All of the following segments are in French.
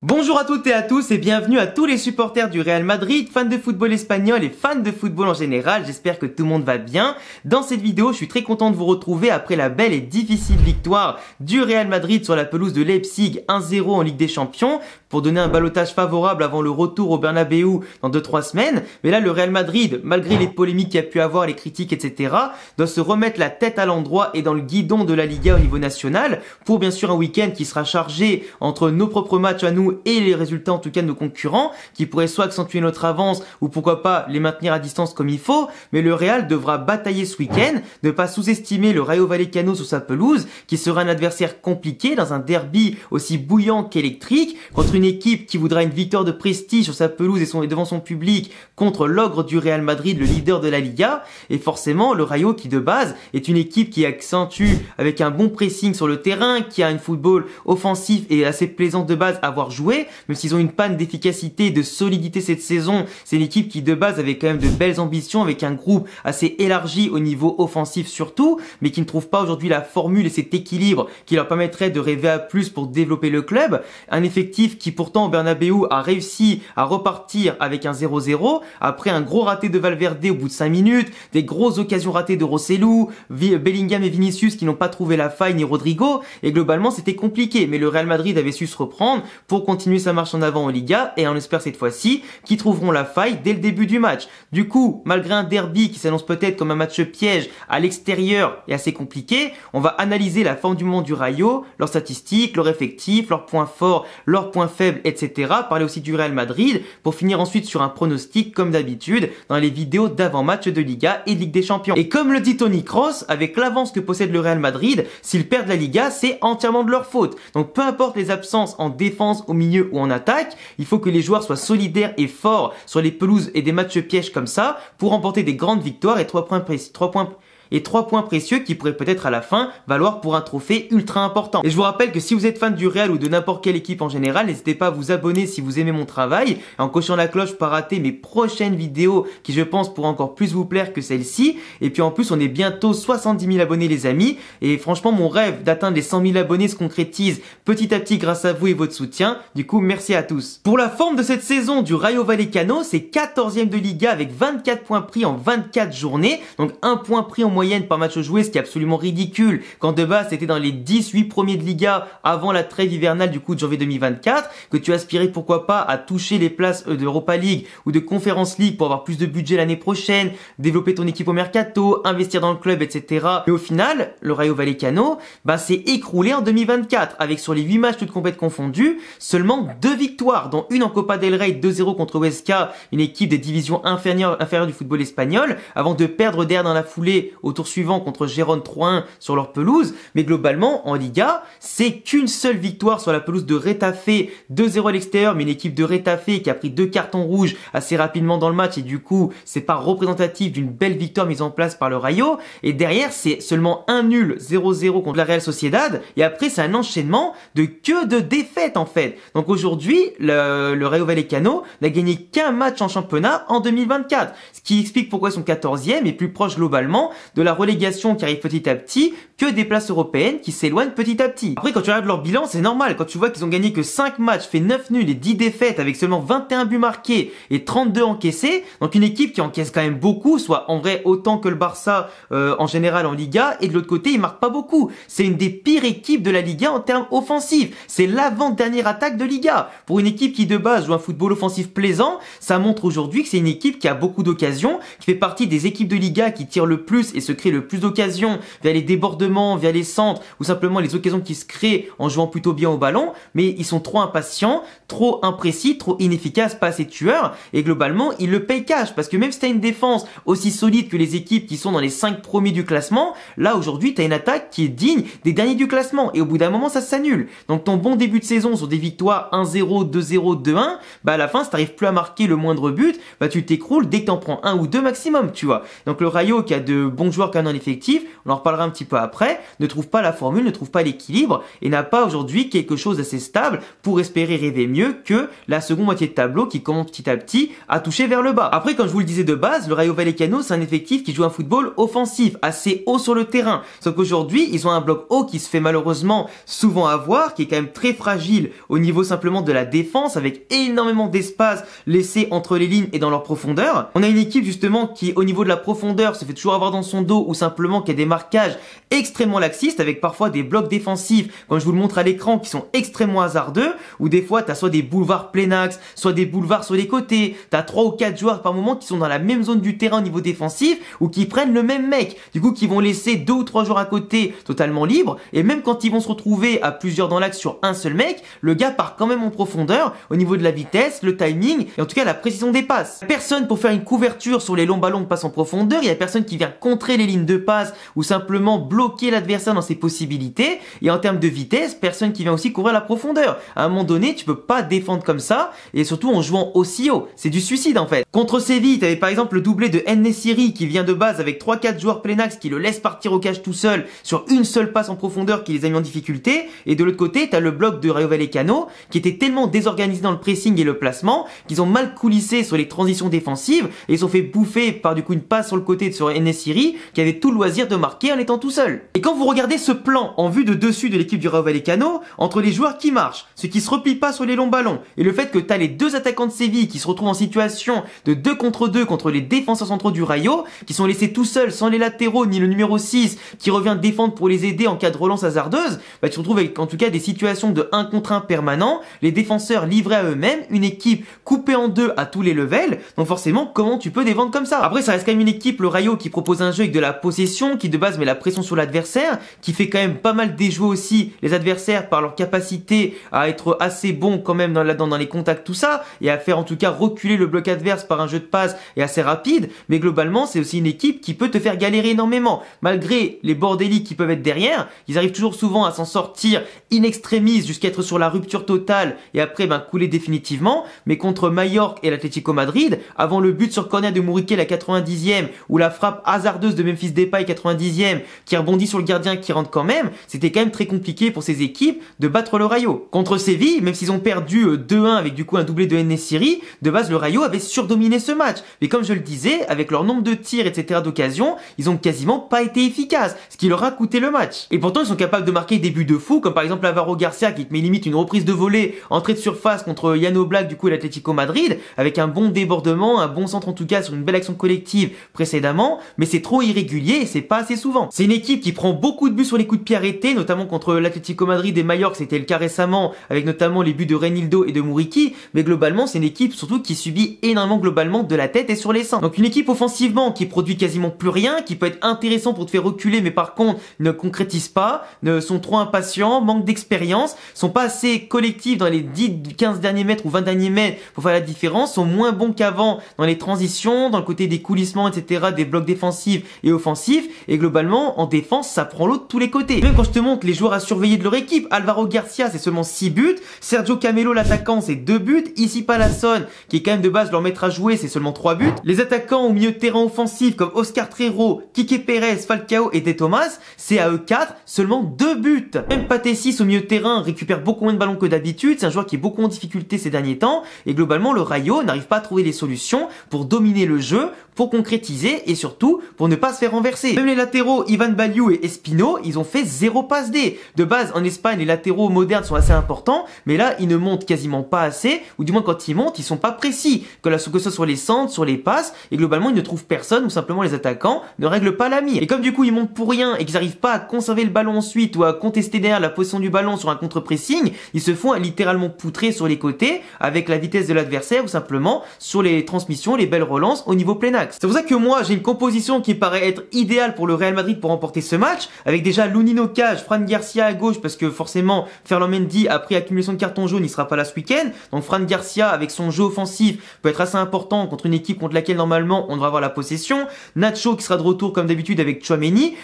Bonjour à toutes et à tous et bienvenue à tous les supporters du Real Madrid, fans de football espagnol et fans de football en général. J'espère que tout le monde va bien. Dans cette vidéo, je suis très content de vous retrouver après la belle et difficile victoire du Real Madrid sur la pelouse de Leipzig 1-0 en Ligue des Champions pour donner un ballottage favorable avant le retour au Bernabéu dans 2-3 semaines. Mais là, le Real Madrid, malgré les polémiques qu'il y a pu avoir, les critiques, etc., doit se remettre la tête à l'endroit et dans le guidon de la Liga au niveau national pour bien sûr un week-end qui sera chargé entre nos propres matchs à nous et les résultats en tout cas de nos concurrents qui pourraient soit accentuer notre avance ou pourquoi pas les maintenir à distance comme il faut. Mais le Real devra batailler ce week-end, ne pas sous-estimer le Rayo Vallecano sur sa pelouse qui sera un adversaire compliqué dans un derby aussi bouillant qu'électrique contre une équipe qui voudra une victoire de prestige sur sa pelouse et devant son public contre l'ogre du Real Madrid, le leader de la Liga. Et forcément le Rayo qui de base est une équipe qui accentue avec un bon pressing sur le terrain, qui a un football offensif et assez plaisant de base à voir jouer. Même s'ils ont une panne d'efficacité et de solidité cette saison, c'est une équipe qui de base avait quand même de belles ambitions avec un groupe assez élargi au niveau offensif surtout, mais qui ne trouve pas aujourd'hui la formule et cet équilibre qui leur permettrait de rêver à plus pour développer le club. Un effectif qui pourtant au Bernabéu a réussi à repartir avec un 0-0 après un gros raté de Valverde au bout de 5 minutes, des grosses occasions ratées de Rossellou, Bellingham et Vinicius qui n'ont pas trouvé la faille ni Rodrigo, et globalement c'était compliqué, mais le Real Madrid avait su se reprendre pour continuer sa marche en avant en Liga, et on espère cette fois-ci qu'ils trouveront la faille dès le début du match. Du coup, malgré un derby qui s'annonce peut-être comme un match piège à l'extérieur et assez compliqué, on va analyser la forme du moment du Rayo, leurs statistiques, leur effectif, leurs points forts, leurs points faibles, etc. Parler aussi du Real Madrid pour finir ensuite sur un pronostic comme d'habitude dans les vidéos d'avant-match de Liga et de Ligue des Champions. Et comme le dit Toni Kroos, avec l'avance que possède le Real Madrid, s'ils perdent la Liga, c'est entièrement de leur faute. Donc peu importe les absences en défense, au milieu ou en attaque, il faut que les joueurs soient solidaires et forts sur les pelouses et des matchs pièges comme ça pour remporter des grandes victoires et 3 points précieux qui pourraient peut-être à la fin valoir pour un trophée ultra important. Et je vous rappelle que si vous êtes fan du Real ou de n'importe quelle équipe en général, n'hésitez pas à vous abonner si vous aimez mon travail, et en cochant la cloche pour pas rater mes prochaines vidéos qui je pense pourront encore plus vous plaire que celle-ci. Et puis en plus on est bientôt 70 000 abonnés les amis, et franchement mon rêve d'atteindre les 100 000 abonnés se concrétise petit à petit grâce à vous et votre soutien. Du coup merci à tous. Pour la forme de cette saison du Rayo Vallecano, c'est 14e de Liga avec 24 points pris en 24 journées, donc 1 point pris en moyenne par match joué, ce qui est absolument ridicule quand de base c'était dans les 18 premiers de Liga avant la trêve hivernale du coup de janvier 2024, que tu aspirais pourquoi pas à toucher les places d'Europa League ou de Conference League pour avoir plus de budget l'année prochaine, développer ton équipe au mercato, investir dans le club, etc. Mais au final, le Rayo Vallecano s'est écroulé en 2024 avec sur les 8 matchs toutes compètes confondues, seulement 2 victoires, dont une en Copa del Rey 2-0 contre Huesca, une équipe des divisions inférieures du football espagnol, avant de perdre derrière dans la foulée au tour suivant contre Gérone 3-1 sur leur pelouse. Mais globalement en Liga, c'est qu'une seule victoire sur la pelouse de Retafe, 2-0 à l'extérieur, mais une équipe de Retafe qui a pris 2 cartons rouges assez rapidement dans le match, et du coup c'est pas représentatif d'une belle victoire mise en place par le Rayo. Et derrière c'est seulement un nul 0-0 contre la Real Sociedad, et après c'est un enchaînement de de défaites en fait. Donc aujourd'hui le Rayo Vallecano n'a gagné qu'un match en championnat en 2024, ce qui explique pourquoi ils sont 14e et plus proche globalement de la relégation qui arrive petit à petit que des places européennes qui s'éloignent petit à petit. Après quand tu regardes leur bilan, c'est normal quand tu vois qu'ils ont gagné que 5 matchs, fait 9 nuls et 10 défaites avec seulement 21 buts marqués et 32 encaissés. Donc une équipe qui encaisse quand même beaucoup, soit en vrai autant que le Barça en général en Liga, et de l'autre côté ils marquent pas beaucoup. C'est une des pires équipes de la Liga en termes offensifs. C'est l'avant-dernière attaque de Liga. Pour une équipe qui de base joue un football offensif plaisant, ça montre aujourd'hui que c'est une équipe qui a beaucoup d'occasions, qui fait partie des équipes de Liga qui tirent le plus et se créent le plus d'occasions via les débordements, via les centres ou simplement les occasions qui se créent en jouant plutôt bien au ballon, mais ils sont trop impatients, trop imprécis, trop inefficaces, pas assez tueurs, et globalement ils le payent cash parce que même si t'as une défense aussi solide que les équipes qui sont dans les 5 premiers du classement, là aujourd'hui t'as une attaque qui est digne des derniers du classement, et au bout d'un moment ça s'annule. Donc ton bon début de saison sur des victoires 1-0, 2-0, 2-1, à la fin si t'arrives plus à marquer le moindre but, tu t'écroules dès que t'en prends un ou deux maximum, tu vois. Donc le Rayo qui a de bons joueurs quand même dans l'effectif, on en reparlera un petit peu après, ne trouve pas la formule, ne trouve pas l'équilibre et n'a pas aujourd'hui quelque chose d'assez stable pour espérer rêver mieux que la seconde moitié de tableau qui commence petit à petit à toucher vers le bas. Après, comme je vous le disais de base, le Rayo Vallecano, c'est un effectif qui joue un football offensif, assez haut sur le terrain. Sauf qu'aujourd'hui, ils ont un bloc haut qui se fait malheureusement souvent avoir, qui est quand même très fragile au niveau simplement de la défense, avec énormément d'espace laissé entre les lignes et dans leur profondeur. On a une équipe justement qui, au niveau de la profondeur, se fait toujours avoir dans son dos ou simplement qui a des marquages extrêmement laxistes, avec parfois des blocs défensifs, comme je vous le montre à l'écran, qui sont extrêmement hasardeux, où des fois, tu as soit des boulevards plein axe, soit des boulevards sur les côtés, tu as 3 ou 4 joueurs par moment qui sont dans la même zone du terrain au niveau défensif, ou qui prennent le même mec, du coup qui vont laisser 2 ou 3 joueurs à côté totalement libres, et même quand ils vont se retrouver à plusieurs dans l'axe sur un seul mec, le gars part quand même en profondeur, au niveau de la vitesse, le timing, et en tout cas la précision des passes. Personne pour faire une couverture sur les longs ballons de passe en profondeur, il y a personne qui vient contrer les lignes de passe, ou simplement bloquer l'adversaire dans ses possibilités, et en termes de vitesse, personne qui vient aussi couvrir la profondeur. À un moment donné, tu peux pas défendre comme ça, et surtout en jouant aussi haut. C'est du suicide en fait. Contre Séville, tu avais par exemple le doublé de En-Nesyri qui vient de base avec 3-4 joueurs plein axe qui le laissent partir au cage tout seul sur une seule passe en profondeur qui les a mis en difficulté. Et de l'autre côté, tu as le bloc de Rayo Vallecano qui était tellement désorganisé dans le pressing et le placement qu'ils ont mal coulissé sur les transitions défensives et ils ont fait bouffer par du coup une passe sur le côté sur En-Nesyri qui avait tout le loisir de marquer en étant tout seul. Et quand vous regardez ce plan en vue de dessus de l'équipe du Rayo Vallecano, entre les joueurs qui marchent, ceux qui se replient pas sur les longs ballons et le fait que tu as les deux attaquants de Séville qui se retrouvent en situation de 2 contre 2 contre les défenseurs centraux du Rayo, qui sont laissés tout seuls sans les latéraux ni le numéro 6 qui revient défendre pour les aider en cas de relance hasardeuse, bah tu te retrouves avec en tout cas des situations de 1 contre 1 permanent, les défenseurs livrés à eux-mêmes, une équipe coupée en deux à tous les levels, donc forcément comment tu peux défendre comme ça? Après ça reste quand même une équipe, le Rayo, qui propose un jeu avec de la possession, qui de base met la pression sur l'adversaire, qui fait quand même pas mal déjouer aussi les adversaires par leur capacité à être assez bons quand même dans les contacts tout ça, et à faire en tout cas reculer le bloc adverse par un jeu de passe et assez rapide, mais globalement c'est aussi une équipe qui peut te faire galérer énormément. Malgré les bordéliques qui peuvent être derrière, ils arrivent toujours souvent à s'en sortir in extremis jusqu'à être sur la rupture totale et après couler définitivement, mais contre Mallorca et l'Atlético Madrid, avant le but sur corner de Muriqui la 90e ou la frappe hasardeuse de Memphis Depay 90e qui rebondit sur le gardien qui rentre quand même, c'était quand même très compliqué pour ces équipes de battre le Rayo. Contre Séville, même s'ils ont perdu 2-1 avec du coup un doublé de En-Nesyri, de base le Rayo avait surdominé ce match. Mais comme je le disais, avec leur nombre de tirs, etc. d'occasion, ils ont quasiment pas été efficaces, ce qui leur a coûté le match. Et pourtant, ils sont capables de marquer des buts de fou, comme par exemple Alvaro Garcia qui te met limite une reprise de volée, entrée de surface contre Jan Oblak, du coup, l'Atlético Madrid, avec un bon débordement, un bon centre en tout cas sur une belle action collective précédemment, mais c'est trop irrégulier et c'est pas assez souvent. C'est une équipe qui prend beaucoup de buts sur les coups de pied arrêtés, notamment contre l'Atlético Madrid et Mallorca, c'était le cas récemment, avec notamment les buts de Reinildo et de Muriqui, mais globalement, c'est une équipe surtout qui subit énormément globalement de la tête et sur les seins. Donc une équipe offensivement qui produit quasiment plus rien, qui peut être intéressant pour te faire reculer, mais par contre ne concrétise pas, ne sont trop impatients, manquent d'expérience, sont pas assez collectifs dans les 10-15 derniers mètres ou 20 derniers mètres pour faire la différence, sont moins bons qu'avant dans les transitions, dans le côté des coulissements, etc., des blocs défensifs et offensifs, et globalement en défense ça prend l'eau de tous les côtés. Même quand je te montre les joueurs à surveiller de leur équipe, Alvaro Garcia c'est seulement 6 buts, Sergio Camelo l'attaquant c'est 2 buts, Issy Palazón qui est quand même de base leur maître à jouer c'est seulement 3 buts, les attaquants au milieu de terrain offensif comme Oscar Trero, Quique Pérez, Falcao et De Thomas, c'est à eux 4 seulement 2 buts. Même Patessis au milieu de terrain récupère beaucoup moins de ballons que d'habitude, c'est un joueur qui est beaucoup en difficulté ces derniers temps, et globalement le Rayo n'arrive pas à trouver les solutions pour dominer le jeu, pour concrétiser et surtout pour ne pas se faire renverser. Même les latéraux Ivan Baliou et Espino, ils ont fait 0 passe D. De base en Espagne les latéraux modernes sont assez importants, mais là ils ne montent quasiment pas assez, ou du moins quand ils montent ils sont pas précis, que ce soit sur les centres, sur les passes, et globalement ils ne trouvent personne ou simplement les attaquants ne règlent pas la mire. Et comme du coup ils montent pour rien et qu'ils n'arrivent pas à conserver le ballon ensuite ou à contester derrière la position du ballon sur un contre-pressing, ils se font littéralement poutrer sur les côtés avec la vitesse de l'adversaire ou simplement sur les transmissions, les belles relances au niveau plein axe. C'est pour ça que moi j'ai une composition qui paraît être idéale pour le Real Madrid pour remporter ce match, avec déjà Lunin au cage, Fran Garcia à gauche parce que forcément Ferland Mendy après accumulation de cartons jaunes il sera pas là ce week-end, donc Fran Garcia avec son jeu offensif peut être assez important contre une équipe contre laquelle normalement on devrait avoir la possession. Nacho qui sera de retour comme d'habitude avec Tchouaméni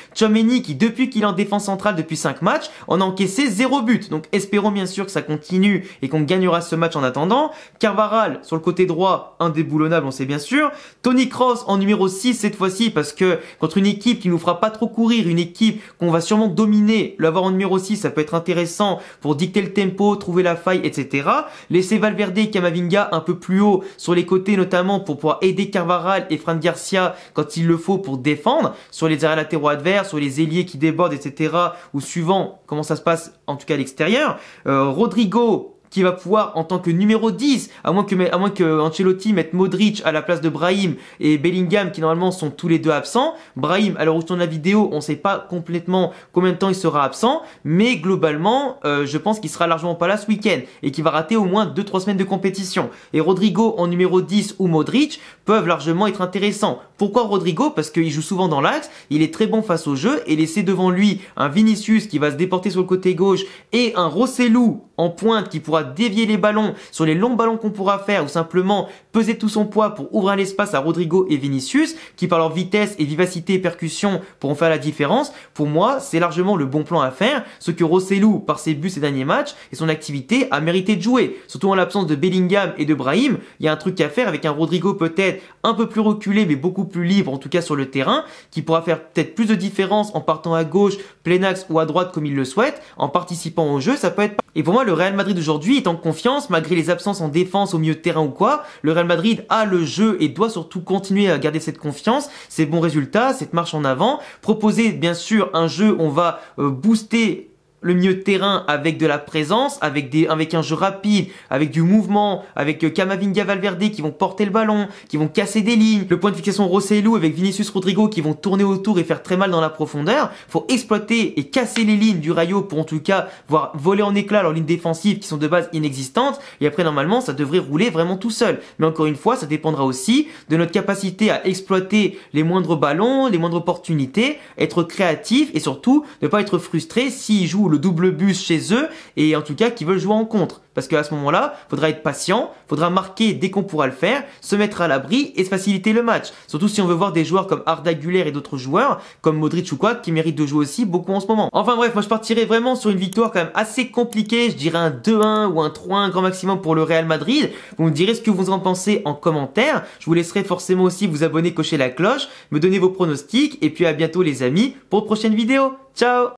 qui depuis qu'il est en défense centrale depuis 5 matchs on a encaissé 0 but, donc espérons bien sûr que ça continue et qu'on gagnera ce match en attendant. Carvajal sur le côté droit indéboulonnable on sait bien sûr, Toni Kroos en numéro 6 cette fois-ci parce que que contre une équipe qui nous fera pas trop courir, une équipe qu'on va sûrement dominer, l'avoir en numéro 6, ça peut être intéressant pour dicter le tempo, trouver la faille, etc. Laisser Valverde et Camavinga un peu plus haut sur les côtés, notamment pour pouvoir aider Carvajal et Fran Garcia quand il le faut pour défendre, sur les arrières latéraux adverses, sur les ailiers qui débordent, etc. ou suivant comment ça se passe, en tout cas à l'extérieur. Rodrigo, qui va pouvoir en tant que numéro 10, à moins que Ancelotti mette Modric à la place de Brahim et Bellingham qui normalement sont tous les deux absents. Brahim, à l'heure où je tourne la vidéo, on ne sait pas complètement combien de temps il sera absent, mais globalement, je pense qu'il sera largement pas là ce week-end et qu'il va rater au moins 2-3 semaines de compétition. Et Rodrigo en numéro 10 ou Modric peuvent largement être intéressants. Pourquoi Rodrigo? Parce qu'il joue souvent dans l'axe, il est très bon face au jeu et laisser devant lui un Vinicius qui va se déporter sur le côté gauche et un Rossellou en pointe qui pourra dévier les ballons sur les longs ballons qu'on pourra faire ou simplement peser tout son poids pour ouvrir l'espace à Rodrigo et Vinicius qui par leur vitesse et vivacité et percussion pourront faire la différence. Pour moi, c'est largement le bon plan à faire, ce que Rossellou par ses buts ces derniers matchs et son activité a mérité de jouer. Surtout en l'absence de Bellingham et de Brahim, il y a un truc à faire avec un Rodrigo peut-être un peu plus reculé mais beaucoup plus libre en tout cas sur le terrain qui pourra faire peut-être plus de différence en partant à gauche, plein axe ou à droite comme il le souhaite, en participant au jeu, ça peut être. Et pour moi, le Real Madrid aujourd'hui est en confiance malgré les absences en défense au milieu de terrain ou quoi. Le Real Madrid a le jeu et doit surtout continuer à garder cette confiance, ces bons résultats, cette marche en avant. Proposer bien sûr un jeu, on va booster le milieu de terrain avec de la présence, avec un jeu rapide, avec du mouvement, avec Camavinga, Valverde qui vont porter le ballon, qui vont casser des lignes, le point de fixation Rossellou avec Vinicius, Rodrigo qui vont tourner autour et faire très mal dans la profondeur. Faut exploiter et casser les lignes du Rayo pour en tout cas voir voler en éclats leurs lignes défensives qui sont de base inexistantes et après normalement ça devrait rouler vraiment tout seul. Mais encore une fois, ça dépendra aussi de notre capacité à exploiter les moindres ballons, les moindres opportunités, être créatif et surtout ne pas être frustré s'ils jouent le double bus chez eux et en tout cas qui veulent jouer en contre. Parce qu'à ce moment-là, faudra être patient, faudra marquer dès qu'on pourra le faire, se mettre à l'abri et se faciliter le match. Surtout si on veut voir des joueurs comme Arda Güler et d'autres joueurs, comme Modric ou quoi, qui méritent de jouer aussi beaucoup en ce moment. Enfin bref, moi je partirais vraiment sur une victoire quand même assez compliquée, je dirais un 2-1 ou un 3-1 grand maximum pour le Real Madrid. Vous me direz ce que vous en pensez en commentaire. Je vous laisserai forcément aussi vous abonner, cocher la cloche, me donner vos pronostics et puis à bientôt les amis pour une prochaine vidéo. Ciao!